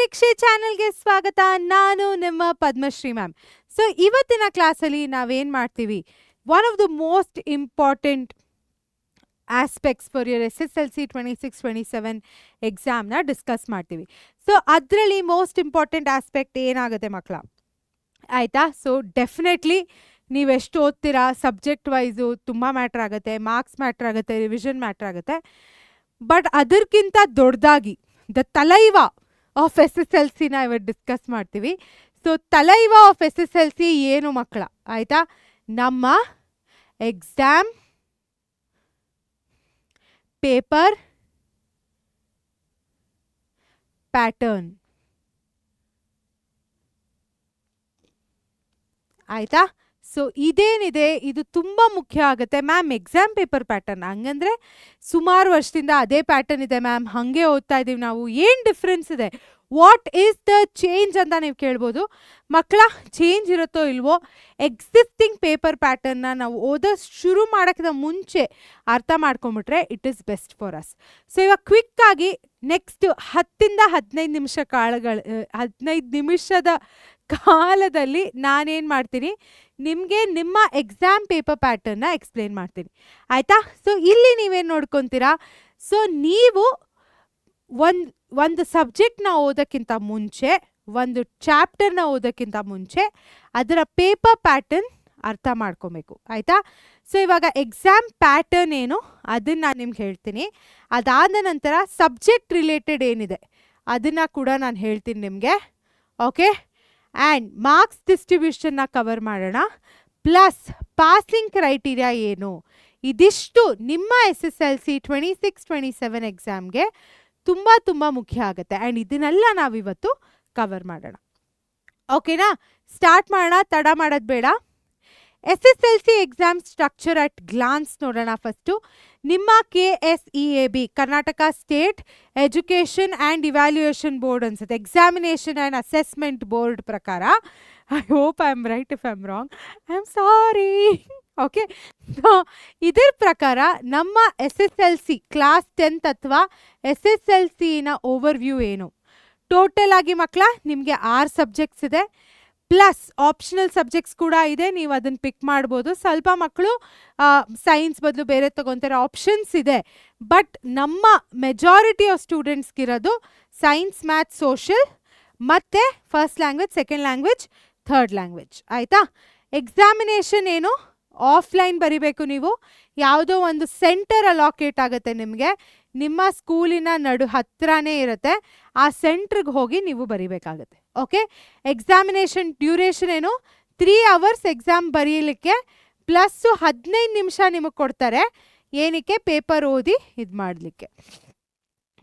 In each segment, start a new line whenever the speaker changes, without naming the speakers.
ನಿಕ್ಷೆ ಚಾನೆಲ್ಗೆ ಸ್ವಾಗತ. ನಾನು ನಿಮ್ಮ ಪದ್ಮಶ್ರೀ ಮ್ಯಾಮ್. ಸೊ ಇವತ್ತಿನ ಕ್ಲಾಸಲ್ಲಿ ನಾವೇನು ಮಾಡ್ತೀವಿ, one of the most important aspects for your SSLC 26-27 ಎಕ್ಸಾಮ್ನ ಡಿಸ್ಕಸ್ ಮಾಡ್ತೀವಿ. ಸೊ ಅದರಲ್ಲಿ ಮೋಸ್ಟ್ ಇಂಪಾರ್ಟೆಂಟ್ ಆಸ್ಪೆಕ್ಟ್ ಏನಾಗುತ್ತೆ ಮಕ್ಕಳ, ಆಯಿತಾ? ಸೊ ಡೆಫಿನೆಟ್ಲಿ ನೀವೆಷ್ಟು ಓದ್ತೀರಾ ಸಬ್ಜೆಕ್ಟ್ ವೈಸು ತುಂಬ ಮ್ಯಾಟ್ರ್ ಆಗುತ್ತೆ, ಮಾರ್ಕ್ಸ್ ಮ್ಯಾಟ್ರ್ ಆಗುತ್ತೆ, ರಿವಿಷನ್ ಮ್ಯಾಟ್ರ್ ಆಗುತ್ತೆ. ಬಟ್ ಅದಕ್ಕಿಂತ ದೊಡ್ಡದಾಗಿ ದ ತಲೈವ ಆಫ್ SSLCನ ಇವತ್ತು ಡಿಸ್ಕಸ್ ಮಾಡ್ತೀವಿ. ಸೊ ತಲೈವ ಆಫ್ SSLC ಏನು ಮಕ್ಕಳ, ಆಯಿತಾ? ನಮ್ಮ ಎಕ್ಸಾಮ್ ಪೇಪರ್ ಪ್ಯಾಟರ್ನ್, ಆಯಿತಾ? ಸೊ ಇದೇನಿದೆ ಇದು ತುಂಬ ಮುಖ್ಯ ಆಗುತ್ತೆ ಮ್ಯಾಮ್. ಎಕ್ಸಾಮ್ ಪೇಪರ್ ಪ್ಯಾಟರ್ನ್ ಹಂಗಂದ್ರೆ ಸುಮಾರು ವರ್ಷದಿಂದ ಅದೇ ಪ್ಯಾಟರ್ನ್ ಇದೆ ಮ್ಯಾಮ್, ಹಾಗೆ ಓದ್ತಾ ಇದ್ದೀವಿ ನಾವು, ಏನು ಡಿಫ್ರೆನ್ಸ್ ಇದೆ, ವಾಟ್ ಈಸ್ ದ ಚೇಂಜ್ ಅಂತ ನೀವು ಕೇಳ್ಬೋದು. ಮಕ್ಕಳ ಚೇಂಜ್ ಇರುತ್ತೋ ಇಲ್ವೋ, ಎಕ್ಸಿಸ್ಟಿಂಗ್ ಪೇಪರ್ ಪ್ಯಾಟರ್ನ್ನ ನಾವು ಓದೋದು ಶುರು ಮಾಡೋಕ್ಕಿಂತ ಮುಂಚೆ ಅರ್ಥ ಮಾಡ್ಕೊಂಬಿಟ್ರೆ it is best for us. So ಇವಾಗ ಕ್ವಿಕ್ಕಾಗಿ ನೆಕ್ಸ್ಟ್ 15 ನಿಮಿಷದ ಕಾಲದಲ್ಲಿ ನಾನೇನು ಮಾಡ್ತೀನಿ, ನಿಮಗೆ ನಿಮ್ಮ ಎಕ್ಸಾಮ್ ಪೇಪರ್ ಪ್ಯಾಟರ್ನ ಎಕ್ಸ್ಪ್ಲೇನ್ ಮಾಡ್ತೀನಿ, ಆಯಿತಾ? ಸೊ ಇಲ್ಲಿ ನೀವೇನು ನೋಡ್ಕೊತೀರಾ, ಸೊ ನೀವು ಒಂದು ಸಬ್ಜೆಕ್ಟ್ನ ಓದೋಕ್ಕಿಂತ ಮುಂಚೆ, ಒಂದು ಚಾಪ್ಟರ್ನ ಓದೋಕ್ಕಿಂತ ಮುಂಚೆ ಅದರ ಪೇಪರ್ ಪ್ಯಾಟರ್ನ್ ಅರ್ಥ ಮಾಡ್ಕೊಬೇಕು, ಆಯಿತಾ? ಸೊ ಇವಾಗ ಎಕ್ಸಾಮ್ ಪ್ಯಾಟರ್ನ್ ಏನು ಅದನ್ನು ನಾನು ನಿಮ್ಗೆ ಹೇಳ್ತೀನಿ. ಅದಾದ ನಂತರ ಸಬ್ಜೆಕ್ಟ್ ರಿಲೇಟೆಡ್ ಏನಿದೆ ಅದನ್ನು ಕೂಡ ನಾನು ಹೇಳ್ತೀನಿ ನಿಮಗೆ, ಓಕೆ? ಆ್ಯಂಡ್ ಮಾರ್ಕ್ಸ್ ಡಿಸ್ಟ್ರಿಬ್ಯೂಷನ್ನ ಕವರ್ ಮಾಡೋಣ, ಪ್ಲಸ್ ಪಾಸಿಂಗ್ ಕ್ರೈಟೀರಿಯಾ ಏನು, ಇದಿಷ್ಟು ನಿಮ್ಮ SSLC 26-27 ಎಕ್ಸಾಮ್ಗೆ ತುಂಬ ತುಂಬ ಮುಖ್ಯ ಆಗುತ್ತೆ. ಆ್ಯಂಡ್ ಇದನ್ನೆಲ್ಲ ನಾವಿವತ್ತು ಕವರ್ ಮಾಡೋಣ, ಓಕೆನಾ? ಸ್ಟಾರ್ಟ್ ಮಾಡೋಣ, ತಡ ಮಾಡೋದು ಬೇಡ. SSLC exam structure at glance ನೋಡೋಣ. ಫಸ್ಟು ನಿಮ್ಮ KSEAB Karnataka state education and evaluation board ಅನ್ಸುತ್ತೆ, ಎಕ್ಸಾಮಿನೇಷನ್ ಆ್ಯಂಡ್ ಅಸೆಸ್ಮೆಂಟ್ ಬೋರ್ಡ್ ಪ್ರಕಾರ, I hope I am right, if I am wrong I am sorry, okay? ಇದರ ಪ್ರಕಾರ ನಮ್ಮ SSLC ಕ್ಲಾಸ್ 10th ಅಥವಾ SSLCನ overview ಏನು, total ಆಗಿ ಮಕ್ಕಳ ನಿಮಗೆ 6 ಸಬ್ಜೆಕ್ಟ್ಸ್ ಇದೆ, ಪ್ಲಸ್ ಆಪ್ಷನಲ್ ಸಬ್ಜೆಕ್ಟ್ಸ್ ಕೂಡ ಇದೆ, ನೀವು ಅದನ್ನು ಪಿಕ್ ಮಾಡ್ಬೋದು. ಸ್ವಲ್ಪ ಮಕ್ಕಳು ಸೈನ್ಸ್ ಬದಲು ಬೇರೆ ತೊಗೊತಾರೆ, ಆಪ್ಷನ್ಸ್ ಇದೆ. ಬಟ್ ನಮ್ಮ ಮೆಜಾರಿಟಿ ಆಫ್ ಸ್ಟೂಡೆಂಟ್ಸ್ಗಿರೋದು ಸೈನ್ಸ್, ಮ್ಯಾಥ್ಸ್, ಸೋಷಿಯಲ್ ಮತ್ತು first language, second language, third language, ಆಯಿತಾ? ಎಕ್ಸಾಮಿನೇಷನ್ ಏನು, ಆಫ್ಲೈನ್ ಬರಿಬೇಕು ನೀವು. ಯಾವುದೋ ಒಂದು ಸೆಂಟರ್ ಅಲಾಕೇಟ್ ಆಗುತ್ತೆ ನಿಮಗೆ, ನಿಮ್ಮ ಸ್ಕೂಲಿನ ಹತ್ರನೇ ಇರುತ್ತೆ, ಆ ಸೆಂಟ್ರಿಗೆ ಹೋಗಿ ನೀವು ಬರಿಬೇಕಾಗುತ್ತೆ, ಓಕೆ? ಎಕ್ಸಾಮಿನೇಷನ್ ಡ್ಯೂರೇಷನ್ ಏನು, 3 hours ಎಕ್ಸಾಮ್ ಬರೀಲಿಕ್ಕೆ, ಪ್ಲಸ್ಸು 15 ನಿಮಿಷ ನಿಮಗೆ ಕೊಡ್ತಾರೆ ಏನಕ್ಕೆ, ಪೇಪರ್ ಓದಿ ಇದು ಮಾಡಲಿಕ್ಕೆ.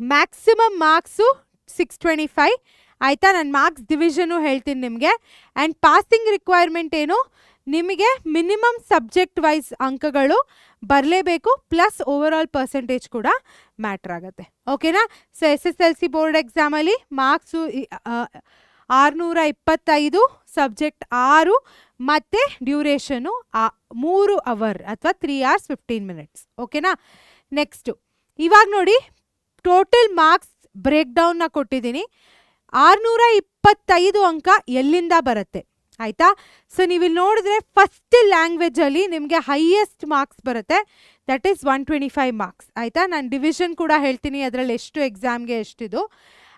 ಮ್ಯಾಕ್ಸಿಮಮ್ ಮಾರ್ಕ್ಸು 625, ಆಯಿತಾ? ನಾನು ಮಾರ್ಕ್ಸ್ ಡಿವಿಷನು ಹೇಳ್ತೀನಿ ನಿಮಗೆ. ಆ್ಯಂಡ್ ಪಾಸಿಂಗ್ ರಿಕ್ವೈರ್ಮೆಂಟ್ ಏನು, ನಿಮಗೆ ಮಿನಿಮಮ್ ಸಬ್ಜೆಕ್ಟ್ ವೈಸ್ ಅಂಕಗಳು ಬರಲೇಬೇಕು, ಪ್ಲಸ್ ಓವರ್ ಆಲ್ ಪರ್ಸೆಂಟೇಜ್ ಕೂಡ ಮ್ಯಾಟ್ರ್ ಆಗುತ್ತೆ, ಓಕೆನಾ? ಸೊ SSLC ಬೋರ್ಡ್ ಎಕ್ಸಾಮಲ್ಲಿ ಮಾರ್ಕ್ಸು 625, ಸಬ್ಜೆಕ್ಟ್ 6 ಮತ್ತು ಡ್ಯೂರೇಷನು 3 hour ಅಥವಾ 3 hours 15 minutes, ಓಕೆನಾ? ನೆಕ್ಸ್ಟು ಇವಾಗ ನೋಡಿ, ಟೋಟಲ್ ಮಾರ್ಕ್ಸ್ ಬ್ರೇಕ್ ಡೌನ್ನ ಕೊಟ್ಟಿದ್ದೀನಿ. 625 ಅಂಕ ಎಲ್ಲಿಂದ ಬರುತ್ತೆ, ಆಯಿತಾ? ಸೊ ನೀವು ಇಲ್ಲಿ ನೋಡಿದ್ರೆ ಫಸ್ಟ್ ಲ್ಯಾಂಗ್ವೇಜಲ್ಲಿ ನಿಮಗೆ ಹೈಯೆಸ್ಟ್ ಮಾರ್ಕ್ಸ್ ಬರುತ್ತೆ, ದಟ್ ಈಸ್ 125 ಮಾರ್ಕ್ಸ್, ಆಯಿತಾ? ನಾನು ಡಿವಿಷನ್ ಕೂಡ ಹೇಳ್ತೀನಿ ಅದರಲ್ಲಿ ಎಷ್ಟು ಎಕ್ಸಾಮ್ಗೆ ಎಷ್ಟಿದು.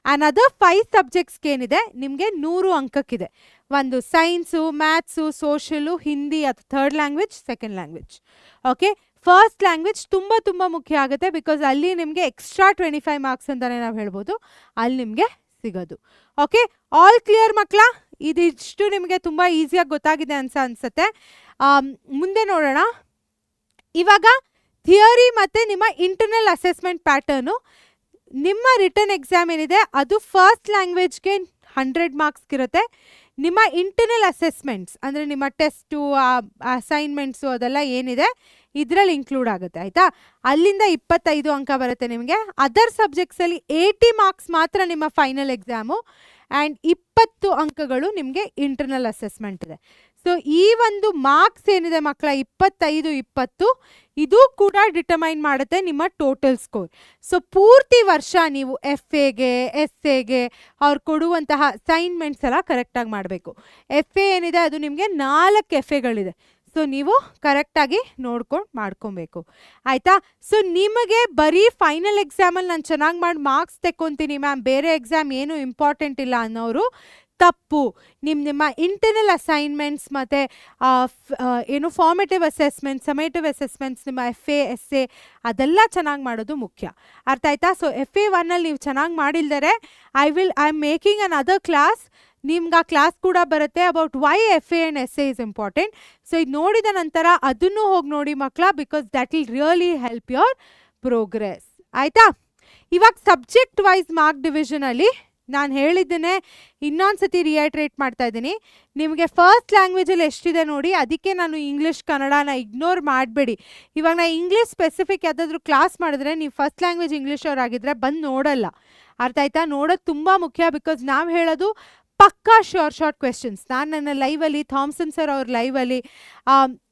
ಆ್ಯಂಡ್ ಅದರ್ 5 ಸಬ್ಜೆಕ್ಟ್ಸ್ಗೆ ಏನಿದೆ ನಿಮಗೆ 100 ಅಂಕಕ್ಕಿದೆ. ಒಂದು ಸೈನ್ಸು, ಮ್ಯಾಥ್ಸು, ಸೋಷಿಯಲು, ಹಿಂದಿ ಅಥವಾ third language, second language, okay? First language ತುಂಬ ತುಂಬ ಮುಖ್ಯ ಆಗುತ್ತೆ, ಬಿಕಾಸ್ ಅಲ್ಲಿ ನಿಮಗೆ ಎಕ್ಸ್ಟ್ರಾ 25 ಮಾರ್ಕ್ಸ್ ಅಂತಲೇ ನಾವು ಹೇಳ್ಬೋದು, ಅಲ್ಲಿ ನಿಮಗೆ ಸಿಗೋದು, ಓಕೆ? ಆಲ್ ಕ್ಲಿಯರ್ ಮಕ್ಕಳ? ಇದಿಷ್ಟು ನಿಮಗೆ ತುಂಬ ಈಸಿಯಾಗಿ ಗೊತ್ತಾಗಿದೆ ಅನ್ಸುತ್ತೆ. ಮುಂದೆ ನೋಡೋಣ. ಇವಾಗ ಥಿಯರಿ ಮತ್ತು ನಿಮ್ಮ ಇಂಟರ್ನಲ್ ಅಸೆಸ್ಮೆಂಟ್ ಪ್ಯಾಟರ್ನು, ನಿಮ್ಮ ರಿಟರ್ನ್ ಎಕ್ಸಾಮ್ ಏನಿದೆ ಅದು ಫಸ್ಟ್ ಲ್ಯಾಂಗ್ವೇಜ್ಗೆ 100 ಮಾರ್ಕ್ಸ್ಗಿರುತ್ತೆ. ನಿಮ್ಮ ಇಂಟರ್ನಲ್ ಅಸೆಸ್ಮೆಂಟ್ಸ್ ಅಂದರೆ ನಿಮ್ಮ ಟೆಸ್ಟು, ಅಸೈನ್ಮೆಂಟ್ಸು ಅದೆಲ್ಲ ಏನಿದೆ ಇದರಲ್ಲಿ ಇನ್ಕ್ಲೂಡ್ ಆಗುತ್ತೆ, ಆಯಿತಾ? ಅಲ್ಲಿಂದ 25 ಅಂಕ ಬರುತ್ತೆ ನಿಮಗೆ. ಅದರ್ ಸಬ್ಜೆಕ್ಟ್ಸಲ್ಲಿ 80 ಮಾರ್ಕ್ಸ್ ಮಾತ್ರ ನಿಮ್ಮ ಫೈನಲ್ ಎಕ್ಸಾಮು, ಆ್ಯಂಡ್ 20 ಅಂಕಗಳು ನಿಮಗೆ ಇಂಟರ್ನಲ್ ಅಸೆಸ್ಮೆಂಟ್ ಇದೆ. ಸೊ ಈ ಒಂದು ಮಾರ್ಕ್ಸ್ ಏನಿದೆ ಮಕ್ಕಳ 25, 20 ಇದು ಕೂಡ ಡಿಟರ್ಮೈನ್ ಮಾಡುತ್ತೆ ನಿಮ್ಮ ಟೋಟಲ್ ಸ್ಕೋರ್. ಸೊ ಪೂರ್ತಿ ವರ್ಷ ನೀವು FAಗೆ SAಗೆ ಅವ್ರು ಕೊಡುವಂತಹ ಅಸೈನ್ಮೆಂಟ್ಸ್ ಎಲ್ಲ ಕರೆಕ್ಟಾಗಿ ಮಾಡಬೇಕು. FA ಏನಿದೆ ಅದು ನಿಮಗೆ 4 FAಗಳಿದೆ. ಸೊ ನೀವು ಕರೆಕ್ಟಾಗಿ ನೋಡ್ಕೊಂಡು ಮಾಡ್ಕೊಬೇಕು ಆಯಿತಾ. ಸೊ ನಿಮಗೆ ಬರೀ ಫೈನಲ್ ಎಕ್ಸಾಮಲ್ಲಿ ನಾನು ಚೆನ್ನಾಗಿ ಮಾಡಿ ಮಾರ್ಕ್ಸ್ ತೆಕ್ಕೊತೀನಿ ಮ್ಯಾಮ್, ಬೇರೆ ಎಕ್ಸಾಮ್ ಏನು ಇಂಪಾರ್ಟೆಂಟ್ ಇಲ್ಲ ಅನ್ನೋರು ತಪ್ಪು. ನಿಮ್ಮ ಇಂಟರ್ನಲ್ ಅಸೈನ್ಮೆಂಟ್ಸ್ ಮತ್ತು ಏನು ಫಾರ್ಮೇಟಿವ್ ಅಸೆಸ್ಮೆಂಟ್ಸ್, ಸಮೇಟಿವ್ ಅಸೆಸ್ಮೆಂಟ್ಸ್, ನಿಮ್ಮ FA SA ಅದೆಲ್ಲ ಚೆನ್ನಾಗಿ ಮಾಡೋದು ಮುಖ್ಯ. ಅರ್ಥ ಆಯ್ತಾ. ಸೊ FA 1ಅಲ್ಲಿ ನೀವು ಚೆನ್ನಾಗಿ ಮಾಡಿಲ್ದರೆ I am making another class. ನಿಮ್ಗೆ ಆ ಕ್ಲಾಸ್ ಕೂಡ ಬರುತ್ತೆ about why FA and SA is important. So ಇದು ನೋಡಿದ ನಂತರ ಅದನ್ನು ಹೋಗಿ ನೋಡಿ ಮಕ್ಕಳ, because that will really help your progress ಆಯಿತಾ. ಇವಾಗ ಸಬ್ಜೆಕ್ಟ್ ವೈಸ್ ಮಾರ್ಕ್ ಡಿವಿಷನಲ್ಲಿ ನಾನು ಹೇಳಿದ್ದನ್ನೇ ಇನ್ನೊಂದು ಸತಿ ರಿಯೈಟ್ರೇಟ್ ಮಾಡ್ತಾ ಇದ್ದೀನಿ. ನಿಮಗೆ ಫಸ್ಟ್ ಲ್ಯಾಂಗ್ವೇಜಲ್ಲಿ ಎಷ್ಟಿದೆ ನೋಡಿ, ಅದಕ್ಕೆ ನಾನು ಇಂಗ್ಲೀಷ್ ಕನ್ನಡನ ಇಗ್ನೋರ್ ಮಾಡಬೇಡಿ. ಇವಾಗ ನಾನು ಇಂಗ್ಲೀಷ್ ಸ್ಪೆಸಿಫಿಕ್ ಯಾವುದಾದ್ರೂ ಕ್ಲಾಸ್ ಮಾಡಿದ್ರೆ ನೀವು ಫಸ್ಟ್ ಲ್ಯಾಂಗ್ವೇಜ್ ಇಂಗ್ಲೀಷ್ ಅವರಾಗಿದ್ದರೆ ಬಂದು ನೋಡಲ್ಲ. ಅರ್ಥ ಆಯ್ತಾ. ನೋಡೋದು ತುಂಬ ಮುಖ್ಯ, ಬಿಕಾಸ್ ನಾವು ಹೇಳೋದು ಪಕ್ಕಾ ಶಾರ್ಟ್ ಕ್ವೆಶನ್ಸ್. ನಾನು ನನ್ನ ಲೈವಲ್ಲಿ ಥಾಮ್ಸನ್ ಸರ್ ಅವ್ರ ಲೈವಲ್ಲಿ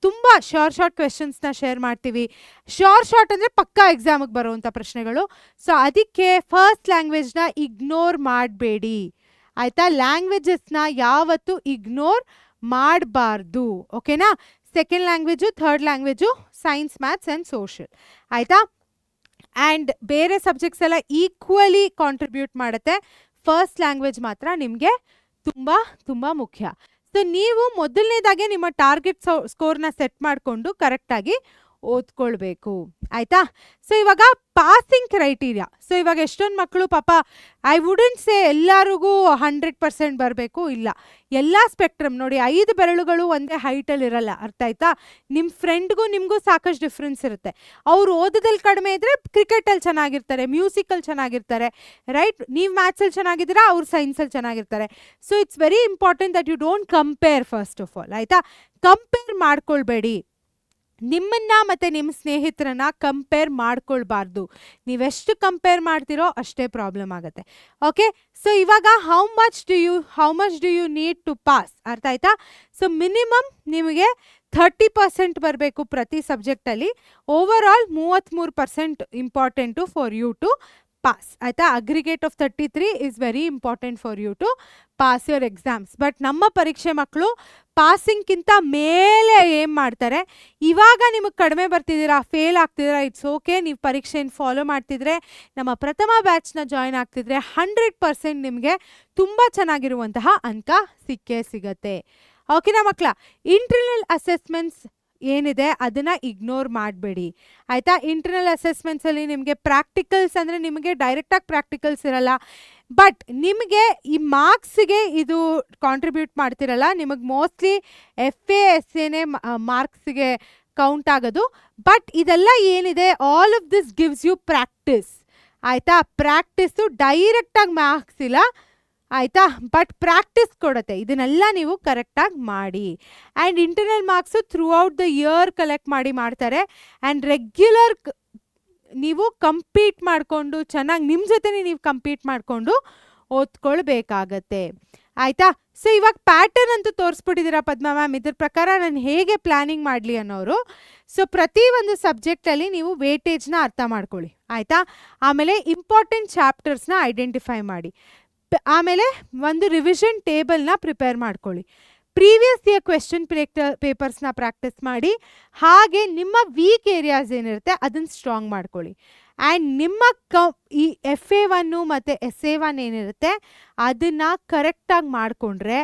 ತುಂಬ ಶಾರ್ಟ್ ಕ್ವೆಶನ್ಸ್ನ ಶೇರ್ ಮಾಡ್ತೀವಿ. ಶಾರ್ಟ್ ಅಂದರೆ ಪಕ್ಕಾ ಎಕ್ಸಾಮಿಗೆ ಬರುವಂಥ ಪ್ರಶ್ನೆಗಳು. ಸೊ ಅದಕ್ಕೆ ಫಸ್ಟ್ ಲ್ಯಾಂಗ್ವೇಜ್ನ ಇಗ್ನೋರ್ ಮಾಡಬೇಡಿ ಆಯಿತಾ. ಲ್ಯಾಂಗ್ವೇಜಸ್ನ ಯಾವತ್ತೂ ಇಗ್ನೋರ್ ಮಾಡಬಾರ್ದು ಓಕೆನಾ. Second language, third language, science, maths and social ಆಯಿತಾ. ಆ್ಯಂಡ್ ಬೇರೆ ಸಬ್ಜೆಕ್ಟ್ಸ್ ಎಲ್ಲ ಈಕ್ವಲಿ ಕಾಂಟ್ರಿಬ್ಯೂಟ್ ಮಾಡುತ್ತೆ. ಫಸ್ಟ್ ಲ್ಯಾಂಗ್ವೇಜ್ ಮಾತ್ರ ನಿಮಗೆ ತುಂಬ ಮುಖ್ಯ. ಸೊ ನೀವು ಮೊದಲನೇದಾಗೆ ನಿಮ್ಮ ಟಾರ್ಗೆಟ್ ಸ್ಕೋರ್ನ ಸೆಟ್ ಮಾಡಿಕೊಂಡು ಕರೆಕ್ಟಾಗಿ ಓದ್ಕೊಳ್ಬೇಕು ಆಯಿತಾ. ಸೊ ಇವಾಗ ಪಾಸಿಂಗ್ ಕ್ರೈಟೀರಿಯಾ. ಸೊ ಇವಾಗ ಎಷ್ಟೊಂದು ಮಕ್ಕಳು ಪಾಪ ಐ ವುಡಂಟ್ ಸೇ ಎಲ್ಲರಿಗೂ 100% ಬರಬೇಕು, ಇಲ್ಲ. ಎಲ್ಲ ಸ್ಪೆಕ್ಟ್ರಮ್ ನೋಡಿ, 5 ಬೆರಳುಗಳು ಒಂದೇ ಹೈಟಲ್ಲಿ ಇರಲ್ಲ. ಅರ್ಥ ಆಯ್ತಾ. ನಿಮ್ಮ ಫ್ರೆಂಡ್ಗೂ ನಿಮಗೂ ಸಾಕಷ್ಟು ಡಿಫ್ರೆನ್ಸ್ ಇರುತ್ತೆ. ಅವ್ರು ಓದೋದಲ್ಲಿ ಕಡಿಮೆ ಇದ್ದರೆ ಕ್ರಿಕೆಟಲ್ಲಿ ಚೆನ್ನಾಗಿರ್ತಾರೆ, ಮ್ಯೂಸಿಕಲ್ಲಿ ಚೆನ್ನಾಗಿರ್ತಾರೆ, ರೈಟ್. ನೀವು ಮ್ಯಾಥ್ಸಲ್ಲಿ ಚೆನ್ನಾಗಿದ್ದೀರಾ, ಅವ್ರು ಸೈನ್ಸಲ್ಲಿ ಚೆನ್ನಾಗಿರ್ತಾರೆ. So it's very important that you don't compare first of all ಆಯಿತಾ. ಕಂಪೇರ್ ಮಾಡ್ಕೊಳ್ಬೇಡಿ. ನಿಮ್ಮನ್ನು ಮತ್ತು ನಿಮ್ಮ ಸ್ನೇಹಿತರನ್ನ ಕಂಪೇರ್ ಮಾಡ್ಕೊಳ್ಬಾರ್ದು. ನೀವೆಷ್ಟು ಕಂಪೇರ್ ಮಾಡ್ತೀರೋ ಅಷ್ಟೇ ಪ್ರಾಬ್ಲಮ್ ಆಗುತ್ತೆ ಓಕೆ. ಸೊ ಇವಾಗ how much do you need to pass. ಅರ್ಥ ಆಯ್ತಾ. ಸೊ ಮಿನಿಮಮ್ ನಿಮಗೆ 30% ಬರಬೇಕು ಪ್ರತಿ ಸಬ್ಜೆಕ್ಟಲ್ಲಿ. Overall 33% important for you to pass ಆಯಿತಾ. Aggregate of 33 is very important for you to pass your exams. But ನಮ್ಮ ಪರೀಕ್ಷೆ ಮಕ್ಕಳು ಪಾಸಿಂಗ್ಗಿಂತ ಮೇಲೆ ಏನು ಮಾಡ್ತಾರೆ, ಇವಾಗ ನಿಮಗೆ ಕಡಿಮೆ ಬರ್ತಿದ್ದೀರಾ, ಫೇಲ್ ಆಗ್ತಿದ್ದೀರಾ, ಇಟ್ಸ್ ಓಕೆ. ನೀವು ಪರೀಕ್ಷೆಯನ್ನು ಫಾಲೋ ಮಾಡ್ತಿದ್ರೆ, ನಮ್ಮ ಪ್ರಥಮ ಬ್ಯಾಚ್ನ ಜಾಯ್ನ್ ಆಗ್ತಿದ್ರೆ 100% ನಿಮಗೆ ತುಂಬ ಚೆನ್ನಾಗಿರುವಂತಹ ಅಂಕ ಸಿಕ್ಕೇ ಸಿಗತ್ತೆ ಓಕೆನಾ ಮಕ್ಕಳ. ಇಂಟರ್ನಲ್ ಅಸೆಸ್ಮೆಂಟ್ಸ್ ಏನಿದೆ ಅದನ್ನು ಇಗ್ನೋರ್ ಮಾಡಬೇಡಿ ಆಯಿತಾ. ಇಂಟರ್ನಲ್ ಅಸೆಸ್ಮೆಂಟ್ಸಲ್ಲಿ ನಿಮಗೆ ಪ್ರಾಕ್ಟಿಕಲ್ಸ್ ಅಂದರೆ ನಿಮಗೆ ಡೈರೆಕ್ಟಾಗಿ ಪ್ರಾಕ್ಟಿಕಲ್ಸ್ ಇರಲ್ಲ, ಬಟ್ ನಿಮಗೆ ಈ ಮಾರ್ಕ್ಸಿಗೆ ಇದು ಕಾಂಟ್ರಿಬ್ಯೂಟ್ ಮಾಡ್ತಿರಲ್ಲ. ನಿಮಗೆ ಮೋಸ್ಟ್ಲಿ FA SAನೇ ಮಾರ್ಕ್ಸಿಗೆ ಕೌಂಟ್ ಆಗೋದು. ಬಟ್ ಇದೆಲ್ಲ ಏನಿದೆ, all of this gives you practice ಆಯಿತಾ. ಪ್ರಾಕ್ಟೀಸು ಡೈರೆಕ್ಟಾಗಿ ಮಾರ್ಕ್ಸ್ ಇಲ್ಲ ಆಯಿತಾ, ಬಟ್ ಪ್ರಾಕ್ಟೀಸ್ ಕೊಡುತ್ತೆ. ಇದನ್ನೆಲ್ಲ ನೀವು ಕರೆಕ್ಟಾಗಿ ಮಾಡಿ. And internal marks throughout the year collect ಮಾಡ್ತಾರೆ. ಆ್ಯಂಡ್ ರೆಗ್ಯುಲರ್ ನೀವು ಕಂಪೀಟ್ ಮಾಡಿಕೊಂಡು ಚೆನ್ನಾಗಿ ನಿಮ್ಮ ಜೊತೆ ನೀವು ಕಂಪೀಟ್ ಮಾಡಿಕೊಂಡು ಓದ್ಕೊಳ್ಬೇಕಾಗತ್ತೆ ಆಯಿತಾ. ಸೊ ಇವಾಗ ಪ್ಯಾಟರ್ನ್ ಅಂತೂ ತೋರಿಸ್ಬಿಟ್ಟಿದ್ದೀರಾ ಪದ್ಮ ಮ್ಯಾಮ್, ಇದ್ರ ಪ್ರಕಾರ ನಾನು ಹೇಗೆ ಪ್ಲ್ಯಾನಿಂಗ್ ಮಾಡಲಿ ಅನ್ನೋರು. ಸೊ ಪ್ರತಿ ಒಂದು ಸಬ್ಜೆಕ್ಟಲ್ಲಿ ನೀವು ವೇಟೇಜ್ನ ಅರ್ಥ ಮಾಡ್ಕೊಳ್ಳಿ ಆಯಿತಾ. ಆಮೇಲೆ ಇಂಪಾರ್ಟೆಂಟ್ ಚಾಪ್ಟರ್ಸ್ನ ಐಡೆಂಟಿಫೈ ಮಾಡಿ. ಆಮೇಲೆ ಒಂದು ರಿವಿಷನ್ ಟೇಬಲ್ನ ಪ್ರಿಪೇರ್ ಮಾಡ್ಕೊಳ್ಳಿ. ಪ್ರೀವಿಯಸ್ ಇಯರ್ ಕ್ವೆಶ್ಚನ್ ಪೇಪರ್ಸ್ನ ಪ್ರಾಕ್ಟೀಸ್ ಮಾಡಿ. ಹಾಗೆ ನಿಮ್ಮ ವೀಕ್ ಏರಿಯಾಸ್ ಏನಿರುತ್ತೆ ಅದನ್ನು ಸ್ಟ್ರಾಂಗ್ ಮಾಡ್ಕೊಳ್ಳಿ. ಆ್ಯಂಡ್ ನಿಮ್ಮ ಈ FA1 ಮತ್ತು SA1 ಏನಿರುತ್ತೆ ಅದನ್ನು ಕರೆಕ್ಟಾಗಿ ಮಾಡಿಕೊಂಡ್ರೆ,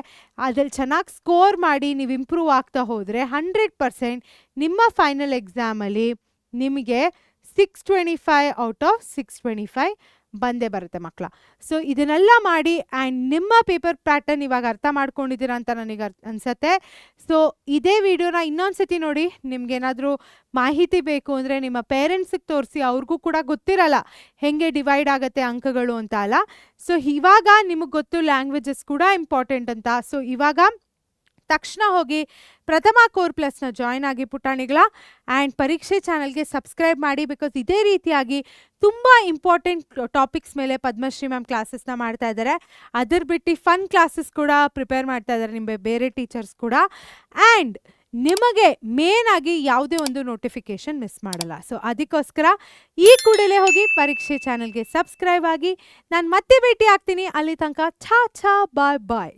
ಅದ್ರಲ್ಲಿ ಚೆನ್ನಾಗಿ ಸ್ಕೋರ್ ಮಾಡಿ ನೀವು ಇಂಪ್ರೂವ್ ಆಗ್ತಾ ಹೋದರೆ 100% ನಿಮ್ಮ ಫೈನಲ್ ಎಕ್ಸಾಮಲ್ಲಿ ನಿಮಗೆ 625 ಔಟ್ ಆಫ್ 625 ಬಂದೇ ಬರುತ್ತೆ ಮಕ್ಕಳ. ಸೊ ಇದನ್ನೆಲ್ಲ ಮಾಡಿ. ಆ್ಯಂಡ್ ನಿಮ್ಮ ಪೇಪರ್ ಪ್ಯಾಟರ್ನ್ ಇವಾಗ ಅರ್ಥ ಮಾಡ್ಕೊಂಡಿದ್ದೀರಾ ಅಂತ ನನಗೆ ಅನಿಸುತ್ತೆ. ಸೊ ಇದೇ ವಿಡಿಯೋನ ಇನ್ನೊಂದು ಸತಿ ನೋಡಿ. ನಿಮ್ಗೇನಾದರೂ ಮಾಹಿತಿ ಬೇಕು ಅಂದರೆ ನಿಮ್ಮ ಪೇರೆಂಟ್ಸಿಗೆ ತೋರಿಸಿ, ಅವ್ರಿಗೂ ಕೂಡ ಗೊತ್ತಿರಲ್ಲ ಹೇಗೆ ಡಿವೈಡ್ ಆಗುತ್ತೆ ಅಂಕಗಳು ಅಂತ ಅಲ್ಲ. ಸೊ ಇವಾಗ ನಿಮಗೆ ಗೊತ್ತು ಲ್ಯಾಂಗ್ವೇಜಸ್ ಕೂಡ ಇಂಪಾರ್ಟೆಂಟ್ ಅಂತ. ಸೊ ಇವಾಗ ತಕ್ಷಣ ಹೋಗಿ ಪ್ರಥಮ ಕೋರ್ ಪ್ಲಸ್ನ ಜಾಯ್ನ್ ಆಗಿ ಪುಟಾಣಿಗಳ. ಆ್ಯಂಡ್ ಪರೀಕ್ಷೆ ಚಾನಲ್ಗೆ ಸಬ್ಸ್ಕ್ರೈಬ್ ಮಾಡಿ, ಬಿಕಾಸ್ ಇದೇ ರೀತಿಯಾಗಿ ತುಂಬ ಇಂಪಾರ್ಟೆಂಟ್ ಟಾಪಿಕ್ಸ್ ಮೇಲೆ ಪದ್ಮಶ್ರೀ ಮ್ಯಾಮ್ ಕ್ಲಾಸಸ್ನ ಮಾಡ್ತಾ ಇದ್ದಾರೆ. ಅದರ ಬಿಟ್ಟು ಫನ್ ಕ್ಲಾಸಸ್ ಕೂಡ ಪ್ರಿಪೇರ್ ಮಾಡ್ತಾ ಇದ್ದಾರೆ ನಿಮ್ಮ ಬೇರೆ ಟೀಚರ್ಸ್ ಕೂಡ. ಆ್ಯಂಡ್ ನಿಮಗೆ ಮೇನ್ ಆಗಿ ಯಾವುದೇ ಒಂದು ನೋಟಿಫಿಕೇಶನ್ ಮಿಸ್ ಮಾಡಲ್ಲ. ಸೊ ಅದಕ್ಕೋಸ್ಕರ ಈ ಕೂಡಲೇ ಹೋಗಿ ಪರೀಕ್ಷೆ ಚಾನಲ್ಗೆ ಸಬ್ಸ್ಕ್ರೈಬ್ ಆಗಿ. ನಾನು ಮತ್ತೆ ಭೇಟಿ ಆಗ್ತೀನಿ. ಅಲ್ಲಿ ತನಕ ಛಾ ಛಾ ಬಾಯ್ ಬಾಯ್.